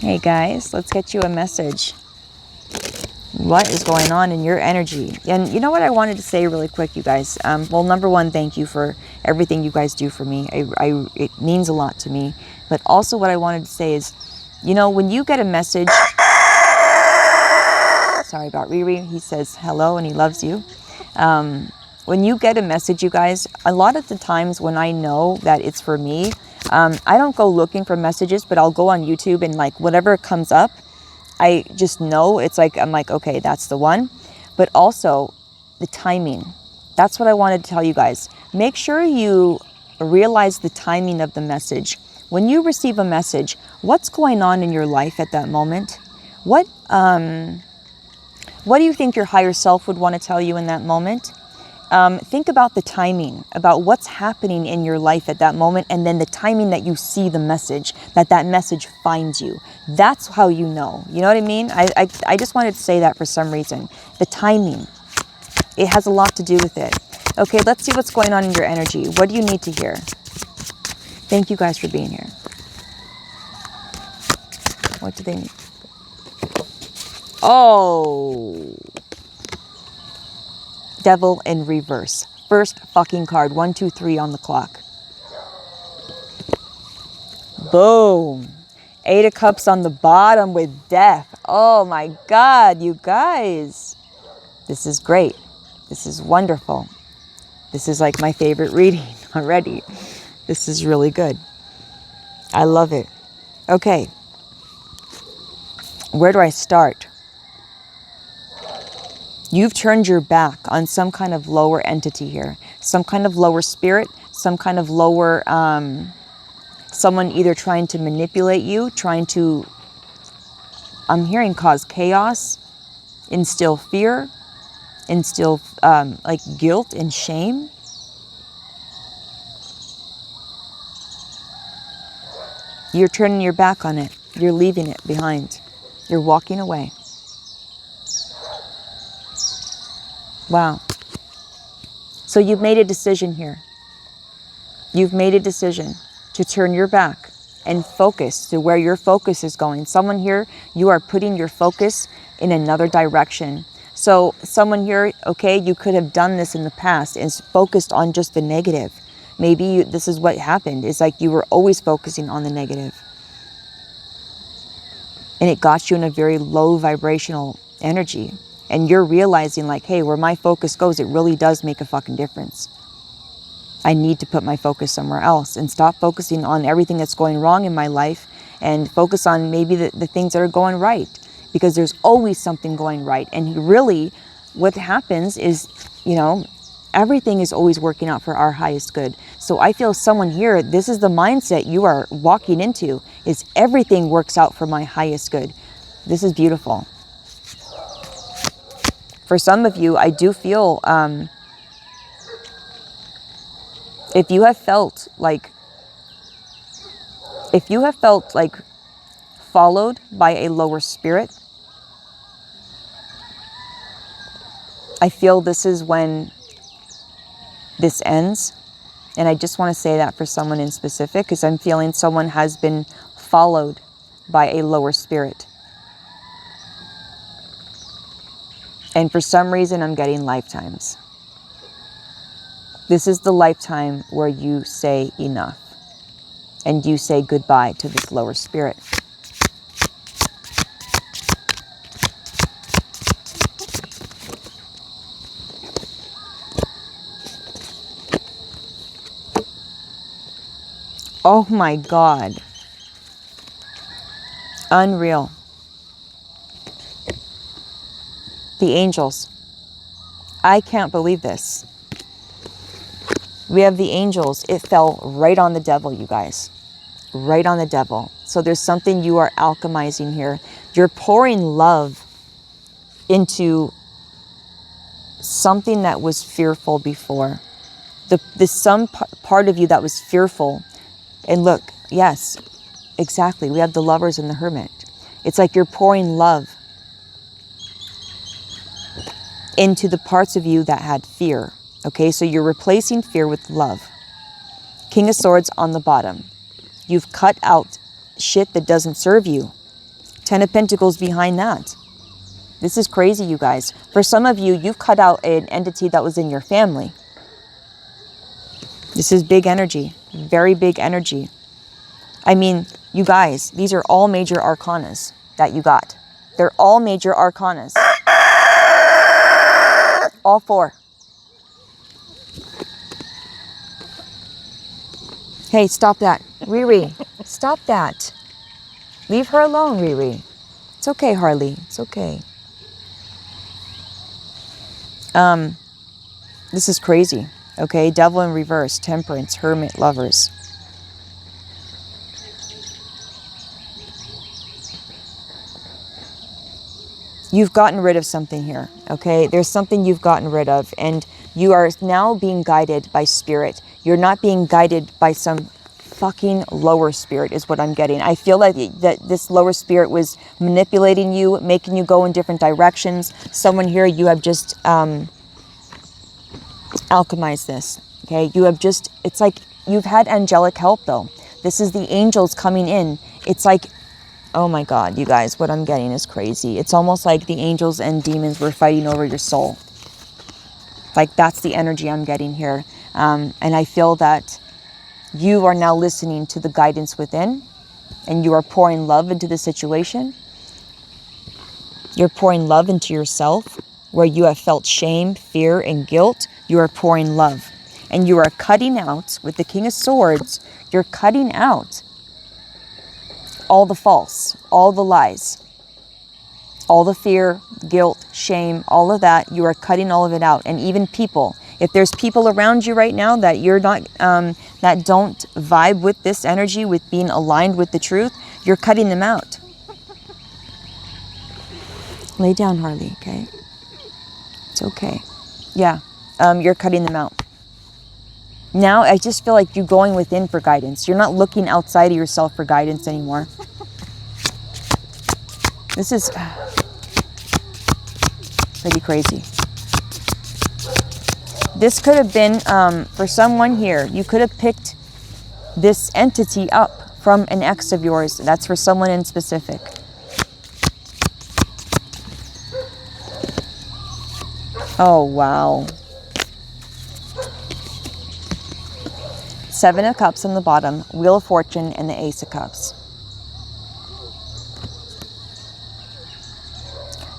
Hey guys, let's get you a message. What is going on in your energy? And you know what I wanted to say really quick, you guys? Well, number one, thank you for everything you guys do for me. It means a lot to me. But also what I wanted to say is, you know, when you get a message, sorry about Riri, he says hello and he loves you. When you get a message, you guys, a lot of the times when I know that it's for me, I don't go looking for messages, but I'll go on YouTube and like whatever comes up, I just know it's like, I'm like, okay, that's the one. But also the timing. That's what I wanted to tell you guys. Make sure you realize the timing of the message. When you receive a message, what's going on in your life at that moment? What do you think your higher self would want to tell you in that moment? Think about the timing, about what's happening in your life at that moment, and then the timing that you see the message, that message finds you. That's how you know. You know what I mean? I just wanted to say that for some reason. The timing, it has a lot to do with it. Okay, let's see what's going on in your energy. What do you need to hear? Thank you guys for being here. What do they need? Oh, Devil in reverse. First fucking card. 1, 2, 3 on the clock. Boom. 8 of Cups on the bottom with Death. Oh my God, you guys. This is great. This is wonderful. This is like my favorite reading already. This is really good. I love it. Okay. Where do I start? You've turned your back on some kind of lower entity here. Some kind of lower spirit, some kind of lower, someone either trying to manipulate you, trying to, I'm hearing cause chaos, instill fear, instill like guilt and shame. You're turning your back on it. You're leaving it behind. You're walking away. Wow. So you've made a decision here. You've made a decision to turn your back and focus to where your focus is going. Someone here, you are putting your focus in another direction. So someone here, okay, you could have done this in the past and focused on just the negative. Maybe this is what happened. It's like you were always focusing on the negative. And it got you in a very low vibrational energy. And you're realizing like, hey, where my focus goes, it really does make a fucking difference. I need to put my focus somewhere else and stop focusing on everything that's going wrong in my life and focus on maybe the things that are going right, because there's always something going right. And really what happens is, you know, everything is always working out for our highest good. So I feel someone here, this is the mindset you are walking into, is everything works out for my highest good. This is beautiful. For some of you, I do feel, if you have felt like followed by a lower spirit, I feel this is when this ends. And I just want to say that for someone in specific, because I'm feeling someone has been followed by a lower spirit. And for some reason, I'm getting lifetimes. This is the lifetime where you say enough and you say goodbye to this lower spirit. Oh my God. Unreal. The angels. I can't believe this. We have the angels. It fell right on the devil, you guys. Right on the devil. So there's something you are alchemizing here. You're pouring love into something that was fearful before. The some part of you that was fearful. And look, yes, exactly. We have the Lovers and the Hermit. It's like you're pouring love into the parts of you that had fear. Okay, so you're replacing fear with love. King of Swords on the bottom. You've cut out shit that doesn't serve you. Ten of Pentacles behind that. This is crazy, you guys. For some of you, you've cut out an entity that was in your family. This is big energy, very big energy. I mean, you guys, these are all major arcanas that you got. They're all major arcanas. All four. Hey, stop that. Riri, stop that. Leave her alone, Riri. It's okay, Harley. It's okay. This is crazy. Okay, Devil in reverse, Temperance, Hermit, Lovers. You've gotten rid of something here, okay? There's something you've gotten rid of, and you are now being guided by spirit. You're not being guided by some fucking lower spirit is what I'm getting. I feel like that this lower spirit was manipulating you, making you go in different directions. Someone here, you have just alchemized this, okay? You have just, it's like you've had angelic help though. This is the angels coming in. It's like, oh my God, you guys, what I'm getting is crazy. It's almost like the angels and demons were fighting over your soul. Like that's the energy I'm getting here. And I feel that you are now listening to the guidance within, and you are pouring love into the situation. You're pouring love into yourself where you have felt shame, fear, and guilt. You are pouring love, and you are cutting out with the King of Swords. You're cutting out all the false, all the lies, all the fear, guilt, shame, all of that. You are cutting all of it out. And even people, if there's people around you right now that you're not, that don't vibe with this energy, with being aligned with the truth, you're cutting them out. Lay down, Harley, okay? It's okay. Yeah, you're cutting them out. Now I just feel like you're going within for guidance. You're not looking outside of yourself for guidance anymore. This is pretty crazy. This could have been, for someone here, you could have picked this entity up from an ex of yours. That's for someone in specific. Oh, wow. Seven of Cups on the bottom, Wheel of Fortune, and the Ace of Cups.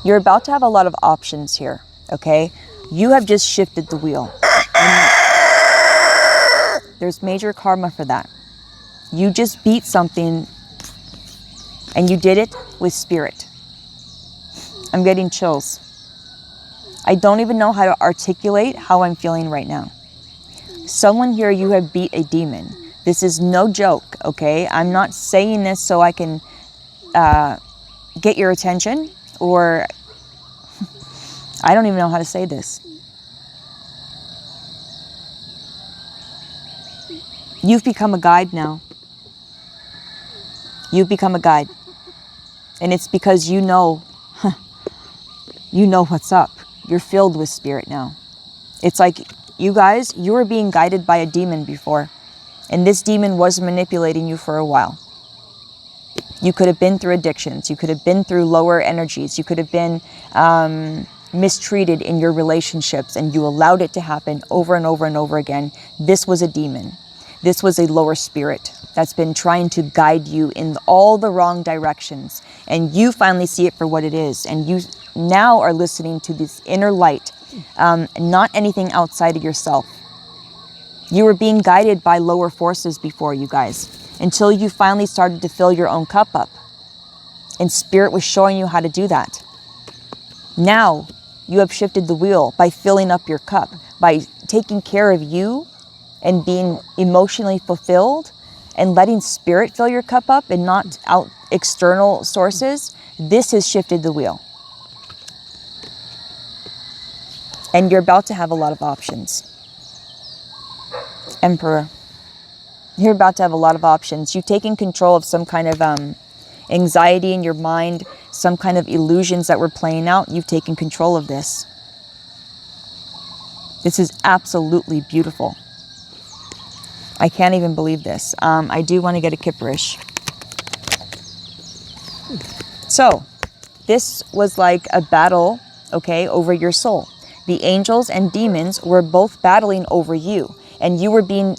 You're about to have a lot of options here, okay? You have just shifted the wheel. There's major karma for that. You just beat something, and you did it with spirit. I'm getting chills. I don't even know how to articulate how I'm feeling right now. Someone here, you have beat a demon. This is no joke, okay? I'm not saying this so I can get your attention, or I don't even know how to say this. You've become a guide now. You've become a guide. And it's because you know what's up. You're filled with spirit now. It's like, you guys, you were being guided by a demon before. And this demon was manipulating you for a while. You could have been through addictions. You could have been through lower energies. You could have been mistreated in your relationships, and you allowed it to happen over and over and over again. This was a demon. This was a lower spirit that's been trying to guide you in all the wrong directions. And you finally see it for what it is. And you now are listening to this inner light, not anything outside of yourself. You were being guided by lower forces before, you guys, until you finally started to fill your own cup up. And spirit was showing you how to do that. Now you have shifted the wheel by filling up your cup, by taking care of you and being emotionally fulfilled and letting spirit fill your cup up and not out external sources. This has shifted the wheel. And you're about to have a lot of options. Emperor. You're about to have a lot of options. You've taken control of some kind of anxiety in your mind, some kind of illusions that were playing out. You've taken control of this. This is absolutely beautiful. I can't even believe this. I do want to get a kipperish. So this was like a battle, okay, over your soul. The angels and demons were both battling over you, and you were being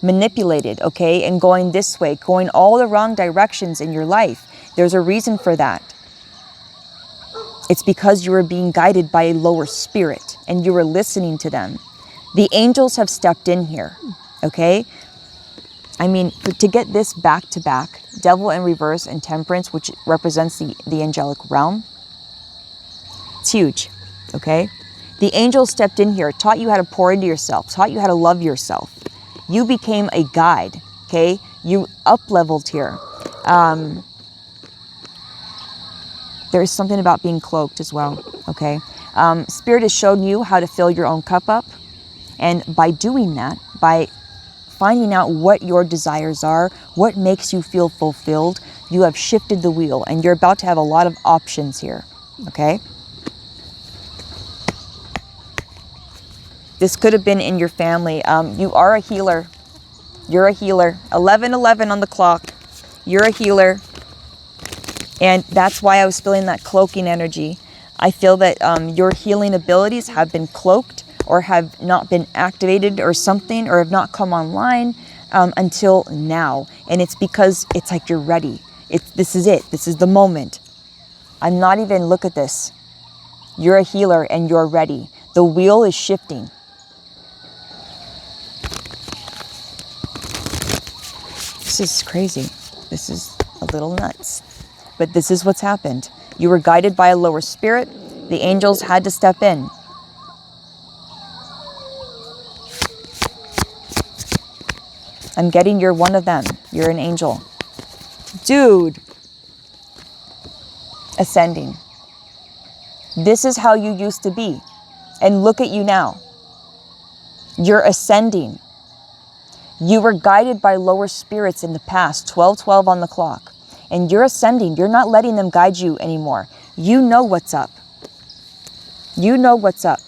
manipulated, okay, and going this way, going all the wrong directions in your life. There's a reason for that. It's because you were being guided by a lower spirit and you were listening to them. The angels have stepped in here, okay? I mean, to get this back to back, devil in reverse and temperance, which represents the angelic realm, it's huge, okay? The angels stepped in here, taught you how to pour into yourself, taught you how to love yourself. You became a guide, okay? You up-leveled here. There is something about being cloaked as well, okay? Spirit has shown you how to fill your own cup up. And by doing that, by finding out what your desires are, what makes you feel fulfilled, you have shifted the wheel and you're about to have a lot of options here, okay? This could have been in your family. You are a healer. You're a healer. 11:11 on the clock. You're a healer. And that's why I was feeling that cloaking energy. I feel that your healing abilities have been cloaked or have not been activated or something, or have not come online until now. And it's because it's like you're ready. This is it. This is the moment. I'm not even, look at this. You're a healer and you're ready. The wheel is shifting. This is crazy. This is a little nuts. But this is what's happened. You were guided by a lower spirit. The angels had to step in. I'm getting you're one of them. You're an angel. Dude. Ascending. This is how you used to be. And look at you now. You're ascending. You were guided by lower spirits in the past, 12:12 on the clock. And you're ascending. You're not letting them guide you anymore. You know what's up. You know what's up.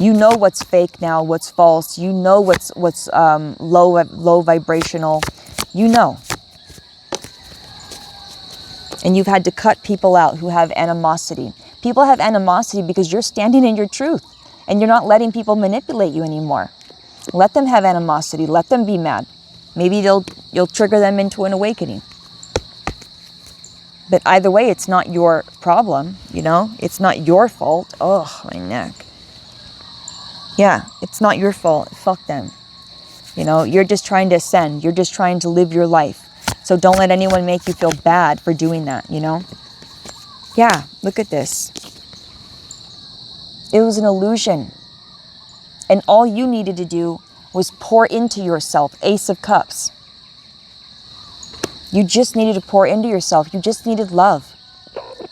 You know what's fake now, what's false. You know what's low vibrational. You know. And you've had to cut people out who have animosity. People have animosity because you're standing in your truth and you're not letting people manipulate you anymore. Let them have animosity. Let them be mad. Maybe you'll trigger them into an awakening. But either way, it's not your problem, you know? It's not your fault. Oh, my neck. Yeah, it's not your fault. Fuck them. You know, you're just trying to ascend. You're just trying to live your life. So don't let anyone make you feel bad for doing that, you know? Yeah, look at this. It was an illusion. And all you needed to do was pour into yourself. Ace of Cups. You just needed to pour into yourself. You just needed love.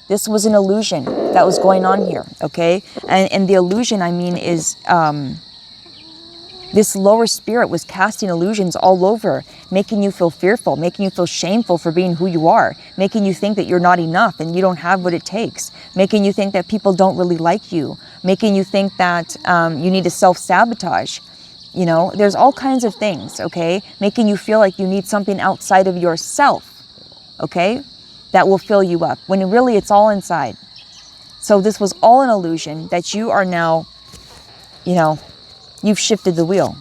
This was an illusion that was going on here, okay? And the illusion, I mean, is this lower spirit was casting illusions all over, making you feel fearful, making you feel shameful for being who you are, making you think that you're not enough and you don't have what it takes, making you think that people don't really like you, making you think that you need to self-sabotage. You know, there's all kinds of things, okay? Making you feel like you need something outside of yourself, okay? That will fill you up, when really it's all inside. So this was all an illusion that you are now, you know, you've shifted the wheel.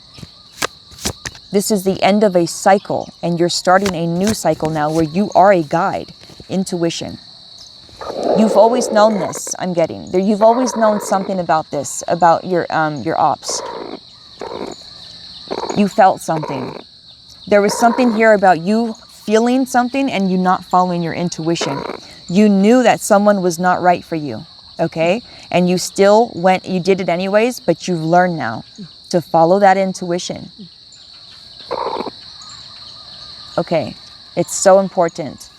This is the end of a cycle, and you're starting a new cycle now where you are a guide, intuition. You've always known this, I'm getting. You've always known something about this, about your ops. You felt something. There was something here about you feeling something and you not following your intuition. You knew that someone was not right for you, okay? And you still went, you did it anyways, but you've learned now to follow that intuition. Okay, it's so important.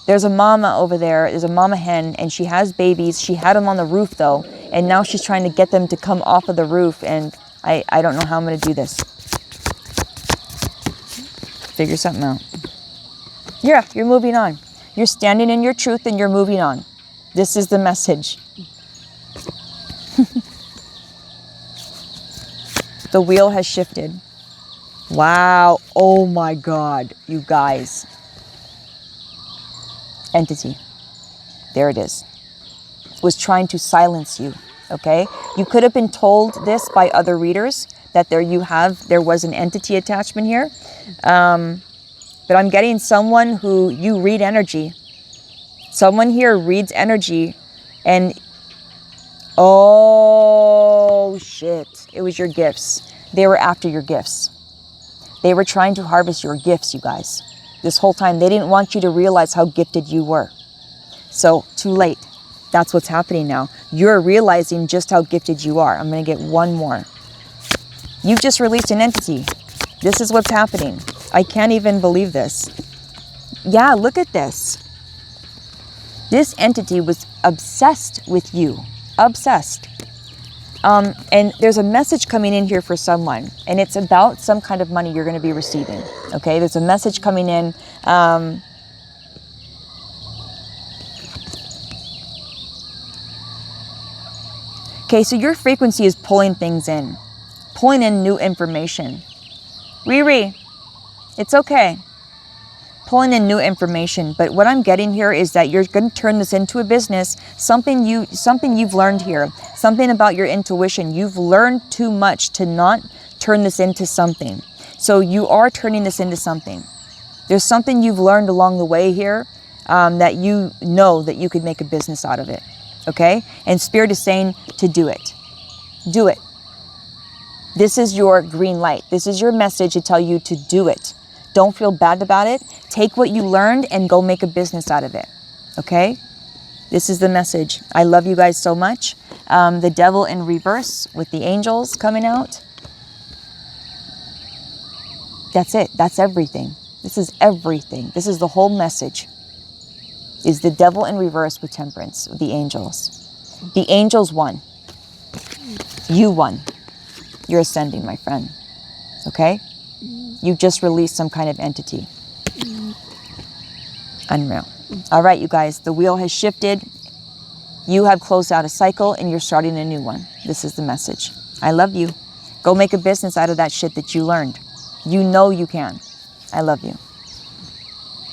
There's a mama over there, there's a mama hen, and she has babies. She had them on the roof though, and now she's trying to get them to come off of the roof, and I don't know how I'm gonna do this. Figure something out. Yeah, you're moving on. You're standing in your truth and you're moving on. This is the message. The wheel has shifted. Wow. Oh my God, you guys. Entity. There it is. Was trying to silence you. Okay. You could have been told this by other readers that there was an entity attachment here. But I'm getting someone who you read energy. Someone here reads energy and oh shit. It was your gifts. They were after your gifts. They were trying to harvest your gifts, you guys. This whole time, they didn't want you to realize how gifted you were. So, too late. That's what's happening now. You're realizing just how gifted you are. I'm going to get one more. You've just released an entity. This is what's happening. I can't even believe this. Yeah, look at this. This entity was obsessed with you. Obsessed. And there's a message coming in here for someone, and it's about some kind of money you're going to be receiving. Okay, there's a message coming in. Okay, so your frequency is pulling things in, pulling in new information. Riri, it's okay. Pulling in new information, but what I'm getting here is that you're going to turn this into a business, something you've learned here, something about your intuition. You've learned too much to not turn this into something. So you are turning this into something. There's something you've learned along the way here that you know that you could make a business out of it. Okay? And Spirit is saying to do it. Do it. This is your green light. This is your message to tell you to do it. Don't feel bad about it. Take what you learned and go make a business out of it. Okay? This is the message. I love you guys so much. The devil in reverse with the angels coming out. That's it. That's everything. This is everything. This is the whole message. Is the devil in reverse with temperance, the angels. The angels won. You won. You're ascending, my friend. Okay? You just released some kind of entity. Unreal. All right, you guys, the wheel has shifted. You have closed out a cycle and you're starting a new one. This is the message. I love you. Go make a business out of that shit that you learned. You know you can. I love you.